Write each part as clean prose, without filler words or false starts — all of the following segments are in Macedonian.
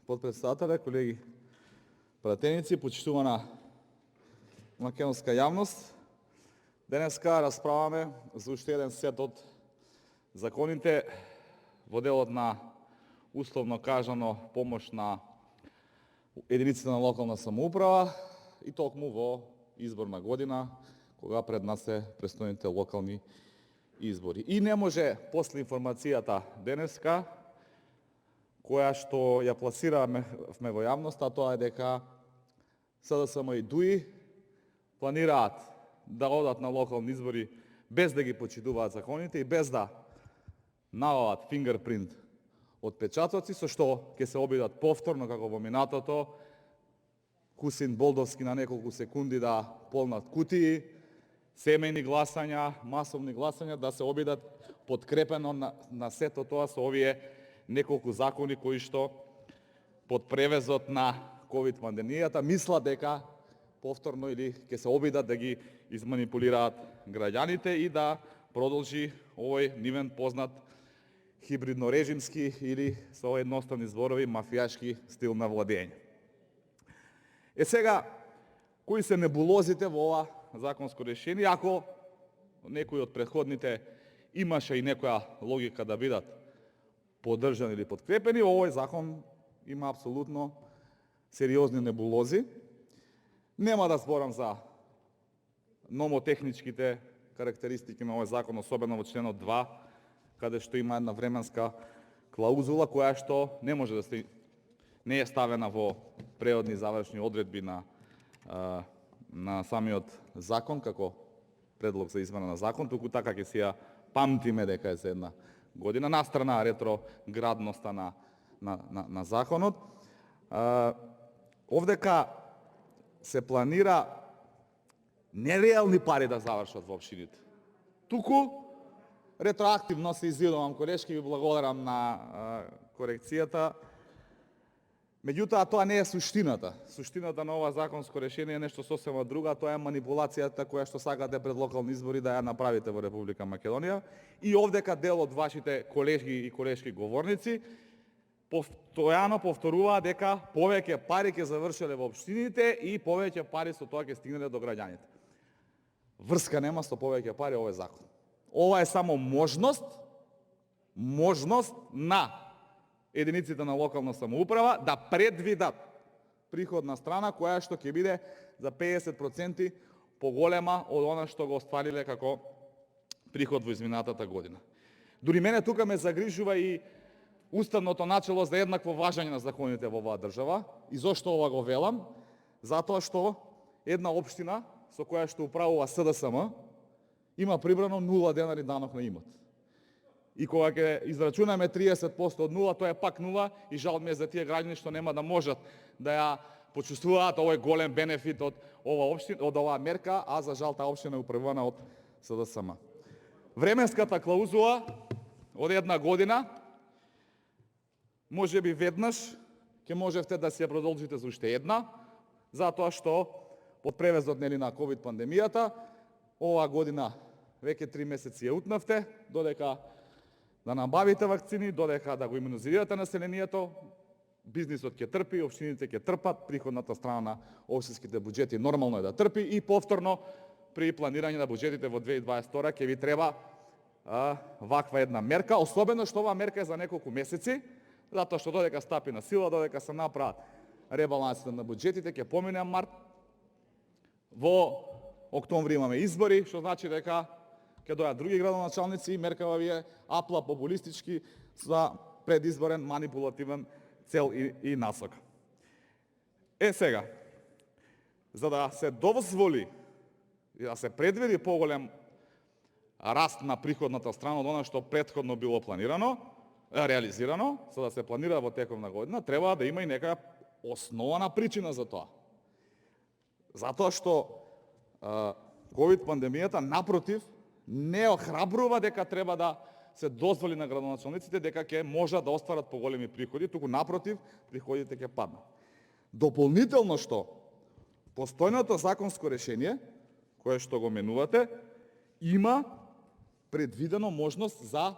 Подпредседателе, колеги пратеници, почитувана македонска јавност. Денеска расправаме за уште еден сет од законите во делот на, условно кажано, помош на единиците на локална самоуправа и токму во изборна година, кога пред нас се престојните локални избори. И не може после информацијата денеска, која што ја пласираме во јавноста, тоа е дека СДСМ и ДУИ планираат да одат на локални избори без да ги почитуваат законите и без да навалат фингерпринт од печатоци, со што ќе се обидат повторно, како во минатото, Кусин Болдовски на неколку секунди да полнат кутии, семејни гласања, масовни гласања, да се обидат подкрепено на сето тоа со овие неколку закони кои што под превезот на ковид пандемијата мислат дека повторно или ќе се обидат да ги изманипулираат граѓаните и да продолжи овој нивен познат хибридно-режимски или со едноставни зборови мафијашки стил на владење. Сега, кои се небулозите во ова законско решение, ако некој од претходните имаше и некоја логика да бидат поддржани или подкрепени, овој закон има апсолутно сериозни небулози. Нема да зборам за номотехничките карактеристики на овој закон, особено во членот 2, каде што има една временска клаузула која што не може да се не е ставена во преодни завршни одредби на самиот закон како предлог за измена на закон, туку така ќе си ја памтиме дека е за една година, настрана ретроградноста на законот. Овдека се планира нереални пари да завршат во општините. Туку ретроактивно се извинувам, колешки, ви благодарам на корекцијата. Меѓутоа, тоа не е суштината. Суштината на ова законско решение е нешто сосема друга, тоа е манипулацијата која што сакате пред локални избори да ја направите во Република Македонија. И овдека дел од вашите колеги и колешки говорници постојано повторуваат дека повеќе пари ќе завршеле во општините и повеќе пари со тоа ќе стигнале до граѓаните. Врска нема со повеќе пари овој закон. Ова е само можност на единиците на локална самоуправа да предвидат приходна страна која што ќе биде за 50% поголема од она што го оствариле како приход во изминатата година. Дури мене тука ме загрижува и уставното начело за еднакво важење на законите во оваа држава. И зошто ова го велам? Затоа што една општина со која што управува СДСМ има прибрано 0 денари данок на имот. И кога ќе израчунаме 30% од нула, тоа е пак нула и жал ми е за тие граѓани што нема да можат да ја почувствуваат овој голем бенефит од оваа мерка, а за жал таа општина е управувана од СДСМ. Временската клаузула од една година, може би веднаш ќе можевте да се продолжите за уште една, затоа што под превезот на ковид пандемијата оваа година веќе 3 месеци ја утнавте, додека да набавите вакцини, додека да го имунизирате населението, бизнисот ќе трпи, општините ќе трпат, приходната страна на општинските буџети нормално е да трпи и повторно при планирање на буџетите во 2022 ќе ви треба ваква една мерка, особено што оваа мерка е за неколку месеци, затоа што додека стапи на сила, додека се направат ребалансите на буџетите, ќе помине март, во октомври имаме избори, што значи дека ќе дојдат други градоначалници и меркава ви е апла популистички за предизборен манипулативен цел и насока. Сега, за да се дозволи и да се предвиди поголем раст на приходната страна од она што претходно било планирано, реализирано, за да се планира во текот на година, треба да има и некоја основна причина за тоа. Затоа што ковид пандемијата, напротив, не охрабрува дека треба да се дозволи на градоначалниците дека ќе можат да остварат поголеми приходи, туку напротив, приходите ќе паднат. Дополнително што постојното законско решение, кое што го менувате, има предвидено можност за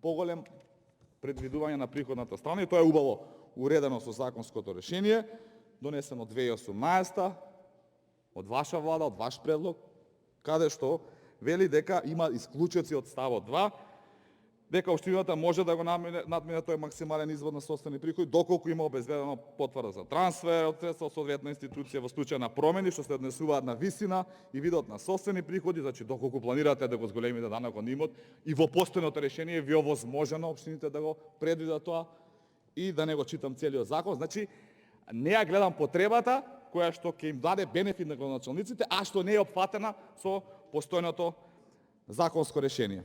поголем предвидување на приходната страна и тоа е убаво. уредено со законското решение, донесено 2018 од ваша влада, од ваш предлог, каде што вели дека има исклучоци од ставот 2, дека општината може да го надмине тој максимален извод на сопствени приходи доколку има обезбедено потврда за трансфер од средства од соодветна институција во случај на промени што се однесуваат на висина и видот на сопствени приходи, значи доколку планирате да го зголемите данокот на имот и во постојното решение ви овозможено општините да го предвидат тоа и да не го читам целиот закон, значи не ја гледам потребата која што ќе им даде бенефит на градоначалниците, а што не е опфатена со постојното законско решение.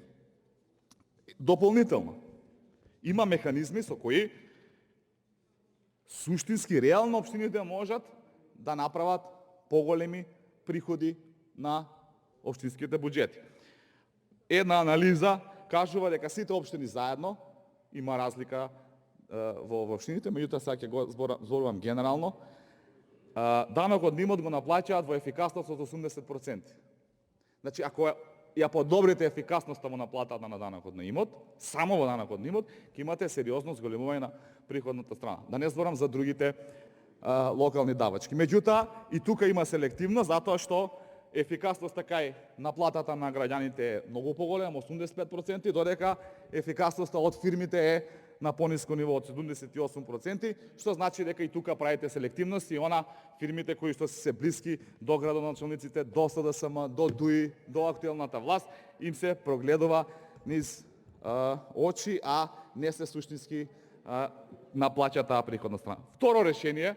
Дополнително, има механизми со кои суштински, реално општините можат да направат поголеми приходи на општинските буџети. Една анализа кажува дека сите општини заедно, има разлика во општините, меѓутоа сега ќе го зборувам генерално, данокот на имот го наплаќаат во ефикасност од 80%. Значи, ако ја подобрите ефикасноста во наплатата на данокот на имот, само во данокот на имот, ќе имате сериозно зголемување на приходната страна. Да не зборам за другите локални давачки. Меѓутоа, и тука има селективност, затоа што ефикасноста кај наплатата на граѓаните е многу поголема, 85%, додека ефикасноста од фирмите е на пониско ниво од 78%, што значи дека и тука правите селективност и она фирмите кои што се блиски до градоначалниците, до СДСМ, до ДУИ, до актуелната власт, им се прогледува низ очи, а не се суштински наплаќа таа приходна страна. Второ решение,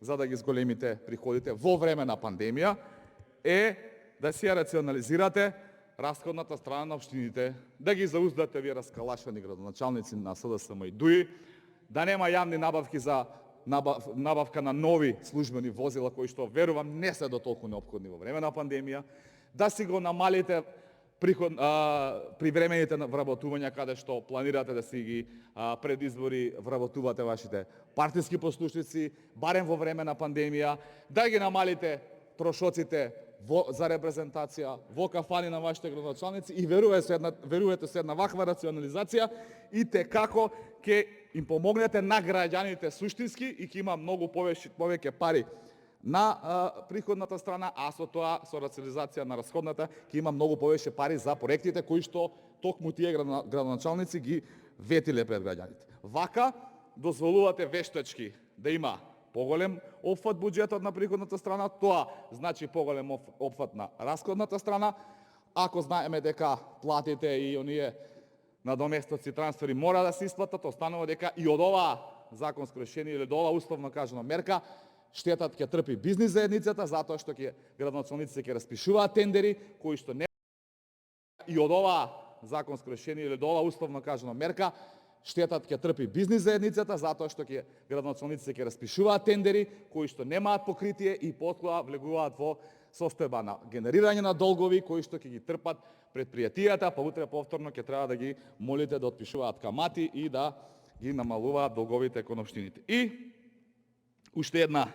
за да ги зголемите приходите во време на пандемија, е да си ја рационализирате расходната страна на општините, да ги зауздате вие раскалашени градоначалници на СДСМ и ДУИ, да нема јавни набавки за набавка на нови службени возила кои што верувам не се дотолку неопходни во време на пандемија, да си го намалите привремените вработувања каде што планирате да си ги пред избори вработувате вашите партиски послушници, барем во време на пандемија, да ги намалите трошоците за репрезентација во кафани на вашите градоначалници и верувате се една ваква рационализација и те како ќе им помогнете на граѓаните суштински и ќе има многу повеќе пари на приходната страна, а со тоа, со рационализација на расходната, ќе има многу повеќе пари за проектите кои што токму тие градоначалници ги ветиле пред граѓаните. Вака дозволувате вештачки да има поголем опфат буџетот на приходната страна, тоа значи поголем опфат на расходната страна. Ако знаеме дека платите и оние надоместоци, трансфери мора да се исплатат, останува дека и од оваа законско решение или од оваа условно кажана мерка, штетат ќе трпи бизнис заедницата, затоа што градоначалниците ќе распишуваат тендери кои што не и од оваа законско решение или од оваа условно кажана мерка, штетат ќе трпи бизнис заедницата, затоа што градоначалниците ќе распишуваат тендери кои што немаат покритие и потоа влегуваат во состојба на генерирање на долгови кои што ќе ги трпат предпријатијата, па утре повторно ќе треба да ги молите да отпишуваат камати и да ги намалуваат долговите кон општините. И уште една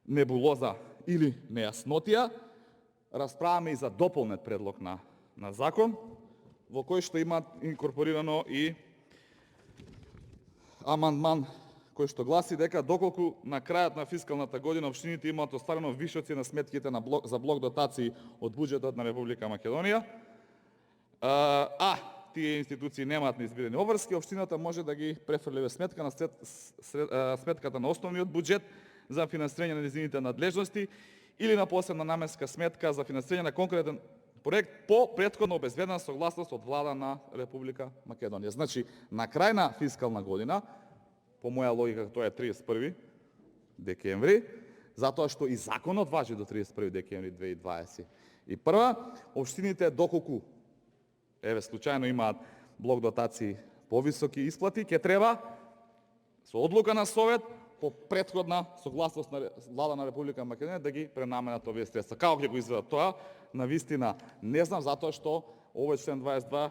небулоза или нејаснотија, расправаме и за дополнет предлог на закон, во кој што има инкорпорирано и амандман кој што гласи дека доколку на крајот на фискалната година општините имаат остварено вишоци на сметките за блок дотации од буџетот на Република Македонија, а тие институции немаат неизбирени обврски, општината може да ги префрлива сметка на сметката на основниот буџет за финансирање на нејзините надлежности или на посебна наменска сметка за финансирање на конкретен проект по претходно обезбедена согласност од влада на Република Македонија. Значи, на крај на фискална година, по моја логика тоа е 31 декември, затоа што и законот важи до 31 декември 2021, општините доколку случајно имаат блок дотации повисоки исплати, ќе треба со одлука на Совет по претходна согласност на влада на Република Македонија да ги пренаменат овие средства. Како ќе го изведат тоа? Навистина не знам, затоа што овој член 22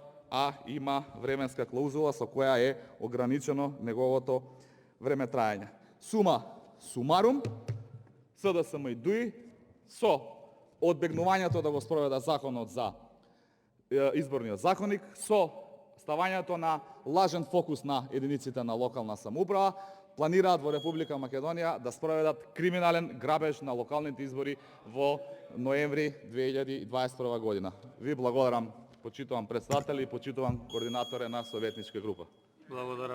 има временска клаузула со која е ограничено неговото време траење. Сума сумарум, СДСМ и ДУИ со одбегнувањето да го спроведат законот за изборниот законник, со ставањето на лажен фокус на единиците на локална самоуправа, планираат во Република Македонија да спроведат криминален грабеж на локалните избори во ноември 2021 година. Ви благодарам, почитувам председатели и почитувам координаторе на советничка група. Благодарам.